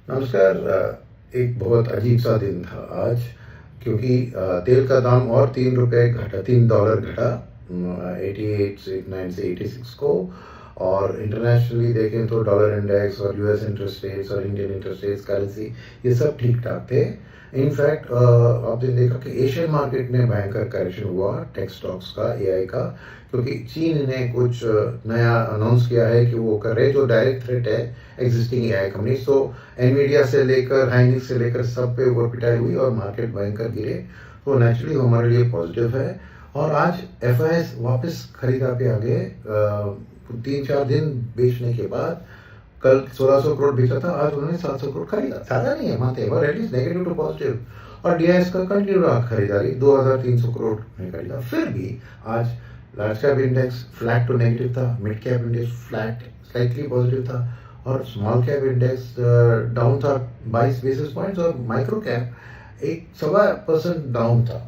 नमस्कार। एक बहुत अजीब सा दिन था आज, क्योंकि तेल का दाम और ₹3 घटा, $3 घटा 88 से 9 से 86 को। और इंटरनेशनली देखें तो डॉलर इंडेक्स और यूएस इंटरेस्ट रेट्स और इंडियन इंटरेस्ट रेट्स, करेंसी, ये सब ठीक ठाक थे। इनफैक्ट आपने देखा कि एशियन मार्केट में भयंकर करेक्शन हुआ टेक स्टॉक्स का, एआई का, क्योंकि चीन ने कुछ नया अनाउंस किया है कि वो कर रहे, जो डायरेक्ट थ्रेट है एग्जिस्टिंग एआई कंपनीज। तो एनवीडिया से लेकर हाइनिक्स से लेकर सब पे ऊपर पिटाई हुई और मार्केट भयंकर गिरे। तो नेचुरली हमारे लिए पॉजिटिव है। और आज एफआईएस वापस खरीदा पे आ गए 3-4 दिन बेचने के बाद। कल 1600 करोड़ बेचा था, आज उन्होंने 700 करोड़ खरीदा। ज़्यादा नहीं है, माते और एटलीस्ट नेगेटिव टू पॉजिटिव। और डीआईएस का कंटिन्यू रहा खरीदारी, 2300 करोड़ ने खरीदा। फिर भी आज large cap index flat to negative था, mid cap index flat slightly positive था, और स्मॉल कैप इंडेक्स डाउन था 22 बेसिस पॉइंट्स, और माइक्रो कैप 1.25% डाउन था।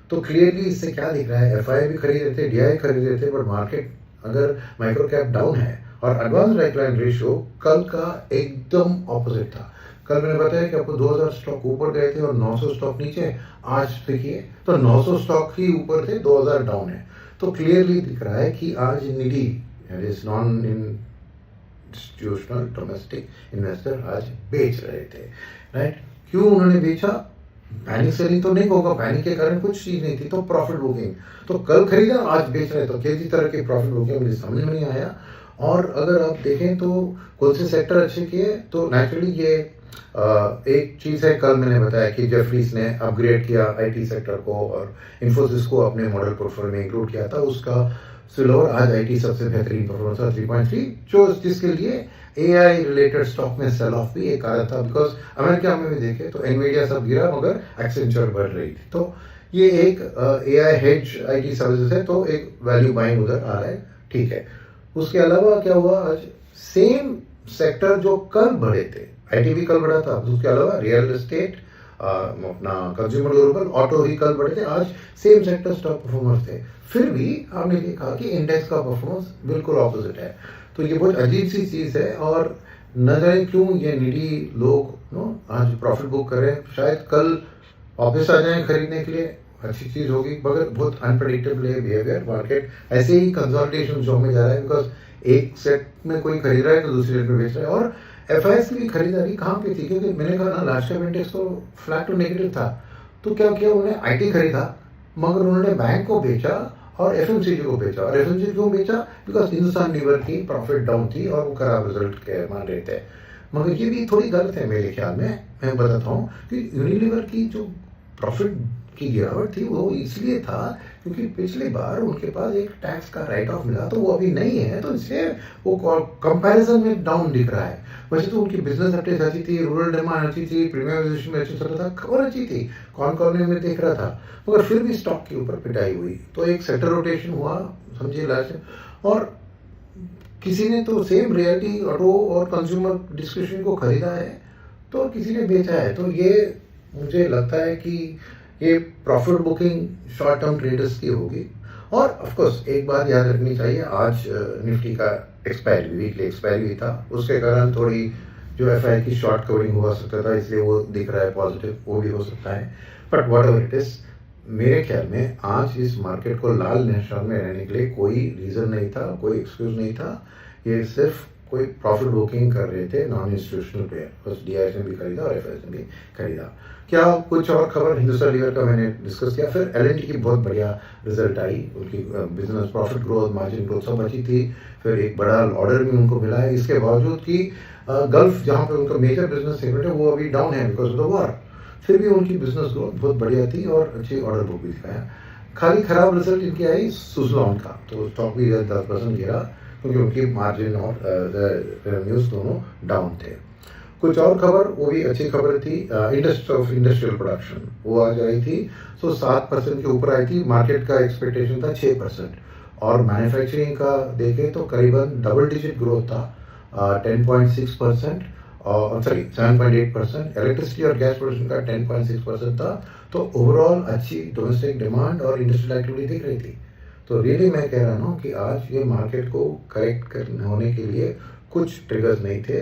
तो क्लियरली इससे क्या दिख रहा है, एफआई भी खरीद रहे थे, डीआई खरीद रहे थे, बट मार्केट अगर माइक्रो कैप डाउन है। और एडवांस राइट रेशियो कल का एकदम ऑपोजिट था। कल मैंने बताया कि आपको 2000 स्टॉक ऊपर गए थे और 900 स्टॉक नीचे। आज देखिए तो 900 स्टॉक ही ऊपर थे, 2000 डाउन है। तो क्लियरली दिख रहा है कि आज needy non institutional domestic investor आज बेच रहे थे। राइट, क्यों उन्होंने बेचा? पैनिक सेलिंग तो नहीं होगा, पैनिक के कारण कुछ चीज नहीं थी, तो प्रॉफिट बुकिंग। तो कल खरीदा, आज बेच रहे, तो किसी तरह की प्रॉफिट बुकिंग मुझे समझ में नहीं आया। और अगर आप देखें तो कौन से सेक्टर अच्छे किए, तो नेचुरली ये एक चीज़ है, कल मैंने बताया कि जेफरीज ने अपग्रेड किया आईटी सेक्टर को और इन्फोसिस को अपने मॉडल पोर्टफोलियो में इंक्लूड किया था। उसका स्पिलओवर आज आईटी सबसे बेहतरीन परफॉर्मेंस था 3.3, जो जिसके लिए एआई रिलेटेड स्टॉक में सेल ऑफ भी एक आ रहा था। बिकॉज अमेरिका में भी देखे तो एनवीडिया सब गिरा मगर एक्सेंचर बढ़ रही थी। तो ये एक एआई हेज आईटी सर्विसेज है, तो एक वैल्यू बाइंग उधर आ रहा है, ठीक है। उसके अलावा क्या हुआ, आज सेम सेक्टर जो कल बढ़े थे, आईटी भी कल बढ़ा था, उसके अलावा रियल एस्टेट, अपना कंज्यूमर ड्यूरेबल, ऑटो ही कल बढ़े थे। आज सेम सेक्टर स्टॉक परफॉर्मर्स थे। फिर भी आपने देखा कि इंडेक्स का परफॉर्मेंस बिल्कुल ऑपोजिट है। तो ये बहुत अजीब सी चीज़ है, और न जाने क्यों ये निडी लोग आज प्रॉफिट बुक कर रहे हैं। शायद कल वापस आ जाए खरीदने के लिए, अच्छी चीज़ होगी, मगर बहुत अनप्रेडिक्टेबल है बिहेवियर। मार्केट ऐसे ही कंसोलिडेशन जोन में जा रहा है, बिकॉज एक सेट में कोई खरीद रहा है तो दूसरे सेट में बेच रहा है। और एफआईएस की खरीदारी कहाँ पे थी, क्योंकि मैंने कहा ना लार्ज कैप इंडेक्स तो फ्लैट टू नेगेटिव था। तो क्या किया उन्होंने, आईटी खरीदा, मगर उन्होंने बैंक को बेचा और एफएमसीजी को बेचा। और एफएमसीजी क्यों बेचा? बिकॉज हिंदुस्तान लीवर की प्रॉफिट डाउन थी और वो खराब रिजल्ट के मान रहे थे। मगर ये भी थोड़ी गलत है मेरे ख्याल में। मैं बताता हूँ कि यूनिलीवर की जो प्रॉफिट की गिरावट थी वो इसलिए था क्योंकि पिछली बार उनके पास एक टैक्स का राइट ऑफ मिला, तो वो अभी नहीं है, तो इसलिए वो कंपैरिजन में डाउन दिख रहा है। वैसे तो उनकी बिजनेस अपडेट अच्छी थी, रूरल डिमांड अच्छी थी, प्रीमियमाइजेशन में अच्छा चल रहा था, खबर अच्छी थी, कौन कौन में देख रहा था, मगर फिर भी स्टॉक के ऊपर पिटाई हुई। तो एक सेक्टर रोटेशन हुआ, समझिए लास्ट। और किसी ने तो सेम रियलिटी ऑटो और कंज्यूमर डिस्क्रिप्शन को खरीदा है, तो किसी ने बेचा है। तो ये मुझे लगता है कि ये profit booking short term traders की होगी। और ऑफ कोर्स एक बात याद रखनी चाहिए, आज निफ्टी का एक्सपायरी, वीकली एक्सपायरी था, उसके कारण थोड़ी जो एफआई की शॉर्ट कवरिंग हुआ सकता था, इसलिए वो दिख रहा है पॉजिटिव, वो भी हो सकता है। But what ever it is, मेरे ख्याल में आज इस मार्केट को लाल निशान में रहने के लिए कोई रीज़न नहीं था, कोई एक्सक्यूज नहीं था। ये सिर्फ कोई प्रॉफिट बुकिंग कर रहे थे नॉन इंस्टीट्यूशनल प्लेयर, बस डीआईएस ने भी खरीदा और एफआईएस ने भी खरीदा। क्या कुछ और खबर, हिंदुस्तान लीवर का मैंने डिस्कस किया। फिर एलएनटी की बहुत बढ़िया रिजल्ट आई, उनकी business profit growth, margin growth सब अच्छी थी। फिर एक बड़ा ऑर्डर भी उनको मिला है, इसके बावजूद कि गल्फ जहाँ पे उनका मेजर बिजनेस सेगमेंट है वो अभी डाउन है बिकॉज ऑफ द वॉर। फिर भी उनकी बिजनेस ग्रोथ बहुत बढ़िया थी और अच्छी ऑर्डर बुक भी दिखाया। खाली खराब रिजल्ट इनकी आई सुजलॉन का, तो स्टॉक भी 10% गिरा क्योंकि उनकी मार्जिन और रेवेन्यूज दोनों डाउन थे। कुछ और खबर, वो भी अच्छी खबर थी, इंडस्ट्रियल प्रोडक्शन वो आज आई थी, सो 7% के ऊपर आई थी। मार्केट का एक्सपेक्टेशन था 6%। और मैन्युफैक्चरिंग का देखें तो करीबन डबल डिजिट ग्रोथ था, 10.6%, और सॉरी 7.8%। इलेक्ट्रिसिटी और गैस प्रोडक्शन का 10.6% था। तो ओवरऑल अच्छी डोमेस्टिक डिमांड और इंडस्ट्रियल एक्टिविटी दिख रही थी। तो रियली मैं कह रहा हूँ कि आज ये मार्केट को करेक्ट होने के लिए कुछ ट्रिगर्स नहीं थे।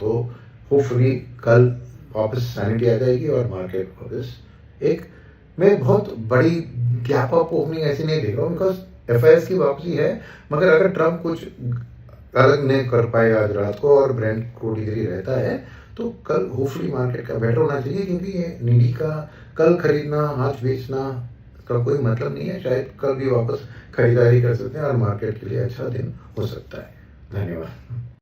तो होपफुली कल वापस सैनिटी आ जाएगी और मार्केट वापस एक, मैं बहुत बड़ी गैप अप ओपनिंग ऐसी नहीं देख रहा हूँ, बिकॉज एफआईएस की वापसी है, मगर अगर ट्रम्प कुछ अलग नहीं कर पाएगा आज रात को और ब्रेंट क्रूड इधर ही रहता है, तो कल होपफुली मार्केट का बेटर होना चाहिए, क्योंकि ये निडी का कल खरीदना आज बेचना का कोई मतलब नहीं है। शायद कल भी वापस खरीदारी कर सकते हैं और मार्केट के लिए अच्छा दिन हो सकता है। धन्यवाद।